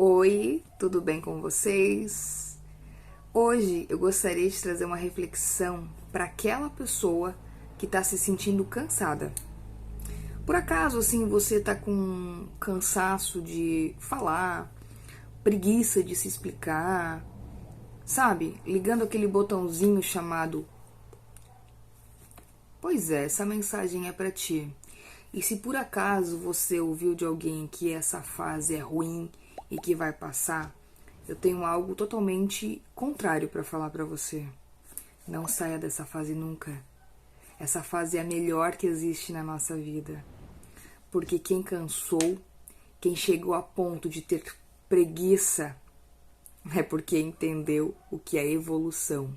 Oi, tudo bem com vocês? Hoje eu gostaria de trazer uma reflexão para aquela pessoa que está se sentindo cansada. Por acaso, assim, você está com cansaço de falar, preguiça de se explicar, sabe? Ligando aquele botãozinho chamado "Pois é, essa mensagem é para ti". E se por acaso você ouviu de alguém que essa fase é ruim e que vai passar, eu tenho algo totalmente contrário para falar para você. Não saia dessa fase nunca. Essa fase é a melhor que existe na nossa vida. Porque quem cansou, quem chegou a ponto de ter preguiça, é porque entendeu o que é evolução.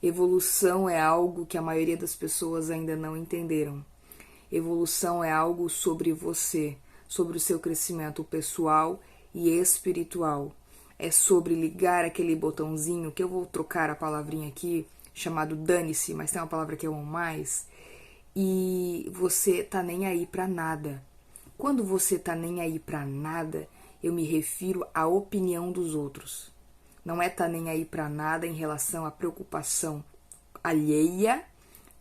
Evolução é algo que a maioria das pessoas ainda não entenderam. Evolução é algo sobre você, sobre o seu crescimento pessoal e espiritual. É sobre ligar aquele botãozinho, que eu vou trocar a palavrinha aqui, chamado dane-se, mas tem uma palavra que eu amo mais, e você tá nem aí pra nada. Quando você tá nem aí pra nada, eu me refiro à opinião dos outros. Não é tá nem aí pra nada em relação à preocupação alheia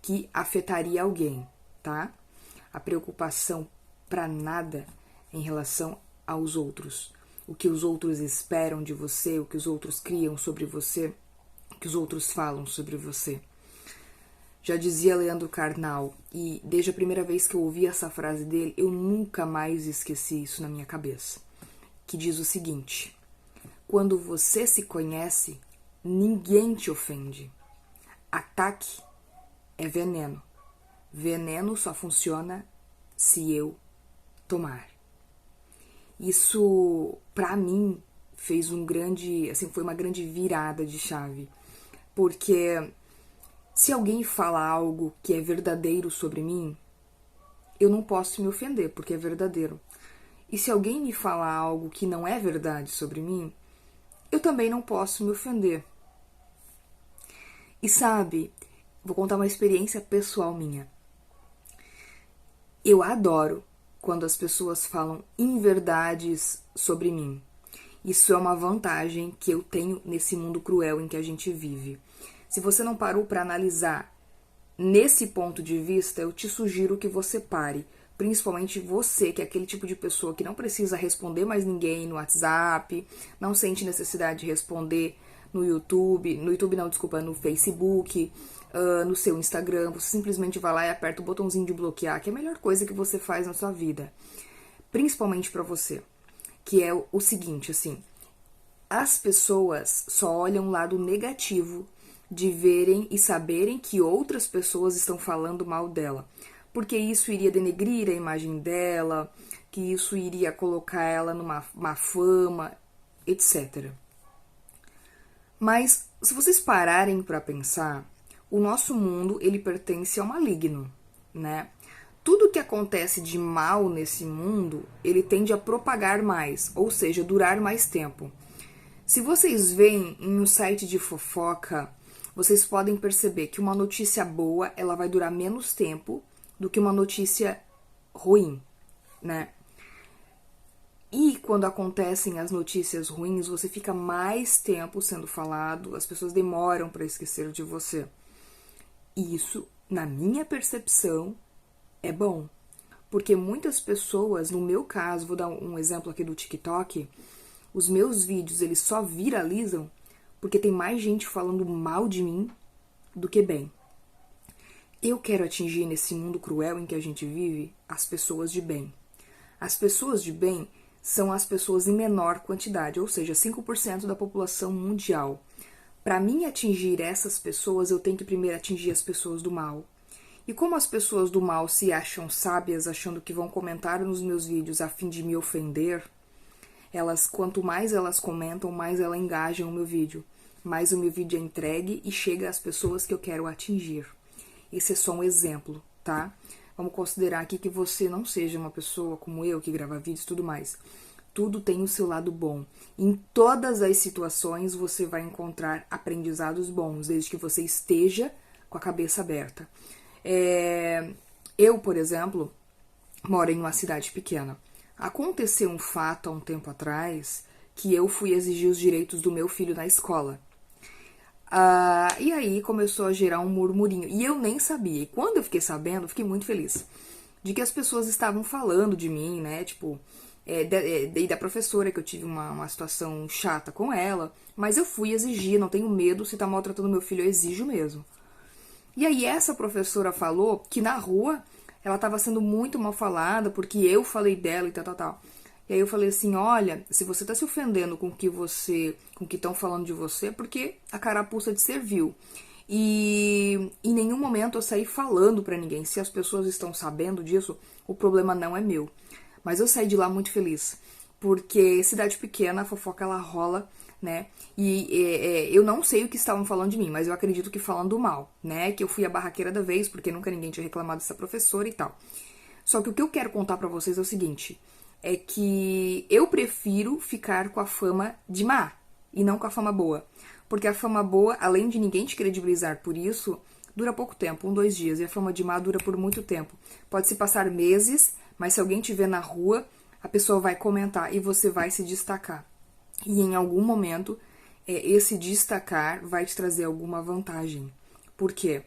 que afetaria alguém, tá? A preocupação para nada em relação aos outros. O que os outros esperam de você, o que os outros criam sobre você, o que os outros falam sobre você. Já dizia Leandro Carnal, e desde a primeira vez que eu ouvi essa frase dele, eu nunca mais esqueci isso na minha cabeça. Que diz o seguinte: quando você se conhece, ninguém te ofende. Ataque é veneno. Veneno só funciona se eu tomar. Isso, pra mim, fez foi uma grande virada de chave. Porque se alguém fala algo que é verdadeiro sobre mim, eu não posso me ofender, porque é verdadeiro. E se alguém me fala algo que não é verdade sobre mim, eu também não posso me ofender. E sabe, vou contar uma experiência pessoal minha. Eu adoro quando as pessoas falam inverdades sobre mim. Isso é uma vantagem que eu tenho nesse mundo cruel em que a gente vive. Se você não parou para analisar nesse ponto de vista, eu te sugiro que você pare. Principalmente você, que é aquele tipo de pessoa que não precisa responder mais ninguém no WhatsApp, não sente necessidade de responder no YouTube, no Facebook, no seu Instagram. Você simplesmente vai lá e aperta o botãozinho de bloquear, que é a melhor coisa que você faz na sua vida. Principalmente pra você. Que é o seguinte, assim, as pessoas só olham o lado negativo de verem e saberem que outras pessoas estão falando mal dela. Porque isso iria denegrir a imagem dela, que isso iria colocar ela numa má fama, etc. Mas, se vocês pararem para pensar, o nosso mundo, ele pertence ao maligno, né? Tudo que acontece de mal nesse mundo, ele tende a propagar mais, ou seja, durar mais tempo. Se vocês veem em um site de fofoca, vocês podem perceber que uma notícia boa, ela vai durar menos tempo do que uma notícia ruim, né? E quando acontecem as notícias ruins, você fica mais tempo sendo falado, as pessoas demoram para esquecer de você. E isso, na minha percepção, é bom. Porque muitas pessoas, no meu caso, vou dar um exemplo aqui do TikTok, os meus vídeos, eles só viralizam porque tem mais gente falando mal de mim do que bem. Eu quero atingir nesse mundo cruel em que a gente vive as pessoas de bem. As pessoas de bem são as pessoas em menor quantidade, ou seja, 5% da população mundial. Para mim atingir essas pessoas, eu tenho que primeiro atingir as pessoas do mal. E como as pessoas do mal se acham sábias, achando que vão comentar nos meus vídeos a fim de me ofender, quanto mais elas comentam, mais elas engajam o meu vídeo. Mais o meu vídeo é entregue e chega às pessoas que eu quero atingir. Esse é só um exemplo, tá? Vamos considerar aqui que você não seja uma pessoa como eu, que grava vídeos e tudo mais. Tudo tem o seu lado bom. Em todas as situações você vai encontrar aprendizados bons, desde que você esteja com a cabeça aberta. Eu, por exemplo, moro em uma cidade pequena. Aconteceu um fato há um tempo atrás que eu fui exigir os direitos do meu filho na escola. E aí começou a gerar um murmurinho. E eu nem sabia. E quando eu fiquei sabendo, fiquei muito feliz. De que as pessoas estavam falando de mim, né? Tipo, e da professora, que eu tive uma situação chata com ela. Mas eu fui exigir, não tenho medo. Se tá maltratando meu filho, eu exijo mesmo. E aí essa professora falou que na rua ela tava sendo muito mal falada, porque eu falei dela e tal. E aí eu falei assim, olha, se você tá se ofendendo com o que estão falando de você, é porque a carapuça te serviu. E em nenhum momento eu saí falando pra ninguém. Se as pessoas estão sabendo disso, o problema não é meu. Mas eu saí de lá muito feliz, porque cidade pequena, a fofoca ela rola, né? E eu não sei o que estavam falando de mim, mas eu acredito que falando mal, né? Que eu fui a barraqueira da vez, porque nunca ninguém tinha reclamado dessa professora e tal. Só que o que eu quero contar pra vocês é o seguinte, é que eu prefiro ficar com a fama de má e não com a fama boa. Porque a fama boa, além de ninguém te credibilizar por isso, dura pouco tempo, 1, 2 dias, e a fama de má dura por muito tempo. Pode se passar meses, mas se alguém te ver na rua, a pessoa vai comentar e você vai se destacar. E em algum momento, esse destacar vai te trazer alguma vantagem. Por quê?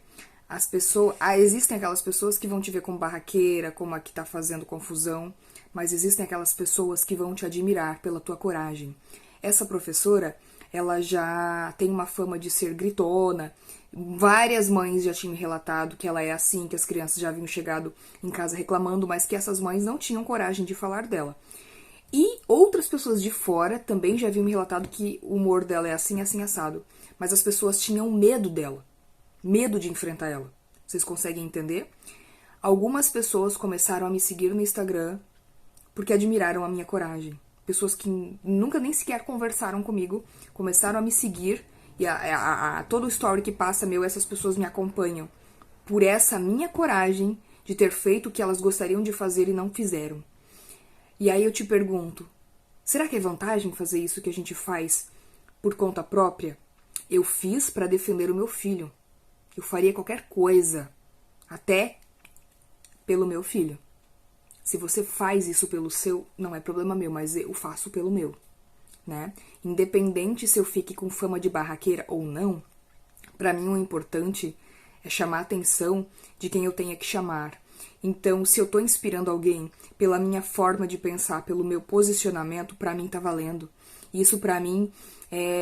Existem aquelas pessoas que vão te ver como barraqueira, como a que tá fazendo confusão, mas existem aquelas pessoas que vão te admirar pela tua coragem. Essa professora, ela já tem uma fama de ser gritona. Várias mães já tinham relatado que ela é assim, que as crianças já haviam chegado em casa reclamando, mas que essas mães não tinham coragem de falar dela. E outras pessoas de fora também já haviam me relatado que o humor dela é assim, assim, assado. Mas as pessoas tinham medo dela. Medo de enfrentar ela. Vocês conseguem entender? Algumas pessoas começaram a me seguir no Instagram porque admiraram a minha coragem. Pessoas que nunca nem sequer conversaram comigo começaram a me seguir. E todo o story que passa meu, essas pessoas me acompanham por essa minha coragem de ter feito o que elas gostariam de fazer e não fizeram. E aí eu te pergunto, será que é vantagem fazer isso que a gente faz por conta própria? Eu fiz para defender o meu filho. Eu faria qualquer coisa, até pelo meu filho. Se você faz isso pelo seu, não é problema meu, mas eu faço pelo meu, né? Independente se eu fique com fama de barraqueira ou não, pra mim o importante é chamar a atenção de quem eu tenha que chamar. Então, se eu tô inspirando alguém pela minha forma de pensar, pelo meu posicionamento, pra mim tá valendo. Isso pra mim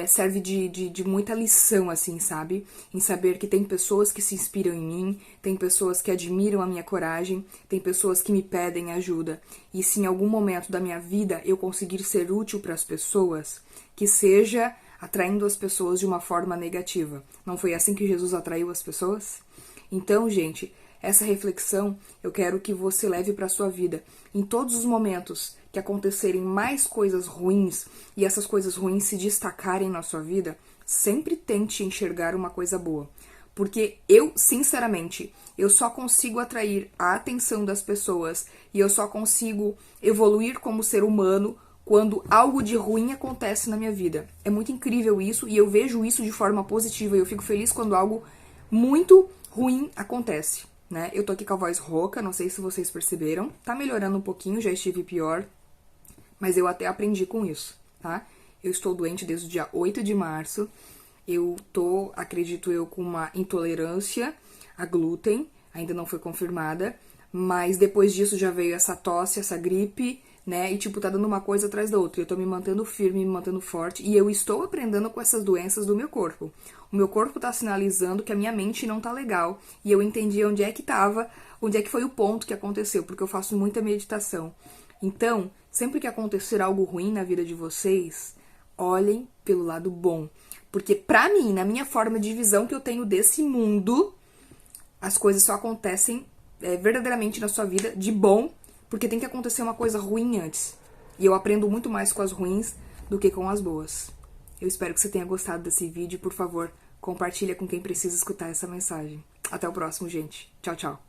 serve de muita lição, assim, sabe? Em saber que tem pessoas que se inspiram em mim, tem pessoas que admiram a minha coragem, tem pessoas que me pedem ajuda. E se em algum momento da minha vida eu conseguir ser útil para as pessoas, que seja atraindo as pessoas de uma forma negativa. Não foi assim que Jesus atraiu as pessoas? Então, gente, essa reflexão eu quero que você leve para sua vida. Em todos os momentos que acontecerem mais coisas ruins e essas coisas ruins se destacarem na sua vida, sempre tente enxergar uma coisa boa. Porque eu, sinceramente, eu só consigo atrair a atenção das pessoas e eu só consigo evoluir como ser humano quando algo de ruim acontece na minha vida. É muito incrível isso e eu vejo isso de forma positiva e eu fico feliz quando algo muito ruim acontece, né? Eu tô aqui com a voz rouca, não sei se vocês perceberam. Tá melhorando um pouquinho, já estive pior, mas eu até aprendi com isso, tá? Eu estou doente desde o dia 8 de março. Eu tô, acredito eu, com uma intolerância a glúten, ainda não foi confirmada, mas depois disso já veio essa tosse, essa gripe, né? E tipo, tá dando uma coisa atrás da outra. Eu tô me mantendo firme, me mantendo forte, e eu estou aprendendo com essas doenças do meu corpo. O meu corpo tá sinalizando que a minha mente não tá legal, e eu entendi onde é que tava, onde é que foi o ponto que aconteceu, porque eu faço muita meditação. Então, sempre que acontecer algo ruim na vida de vocês, olhem pelo lado bom. Porque pra mim, na minha forma de visão que eu tenho desse mundo, as coisas só acontecem verdadeiramente na sua vida de bom, porque tem que acontecer uma coisa ruim antes. E eu aprendo muito mais com as ruins do que com as boas. Eu espero que você tenha gostado desse vídeo. Por favor, compartilha com quem precisa escutar essa mensagem. Até o próximo, gente. Tchau, tchau.